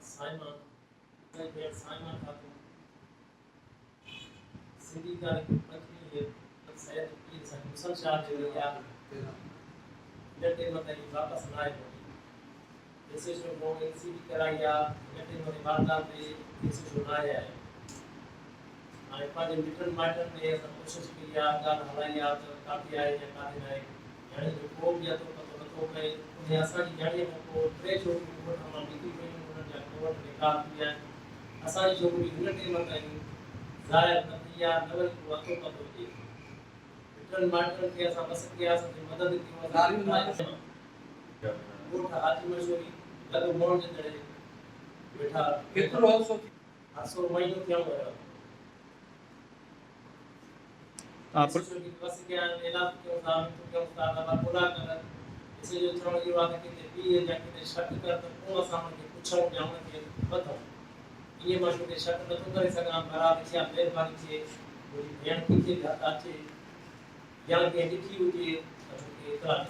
साइमा कई बेर साइमा खातो सिंधी तारीख पंजवीह सैयद पीर साईं मुसल शाह जो या लटे मत वापस न आए जैसे जो वो एनसीबी कराया लटे मत वारदात में जैसे जो आया है आए पांच मिटन माटन में सब कोशिश की या गाल हलाया तो काफी आए या काफी आए यानी जो को भी तो पता तो है उन्हें असा की जाने को ट्रे जो को हम बिल्कुल में उन्हें जा कोर्ट निकाल दिया असा जो भी लटे मत जाहिर नतिया नवल को अतो पतो जे मिटन माटन के असा बस के असा मदद की गालियों गोठ हाथी मशहूरी लॻो मोहन जे तड़े वेठा केतिरो हादसो महीनो थियो हो आप की बस के ऐलान क्यों था बोला कर इसे जो थोड़ा ये बात है कि भी ये जाके शक कर तो को असा के पूछो जाऊं के बताओ ये मशहूर के शक न तो करे सका बराबर से मेहरबानी से बोली बयान की थी अचे या के लिखी हुई है तो इतना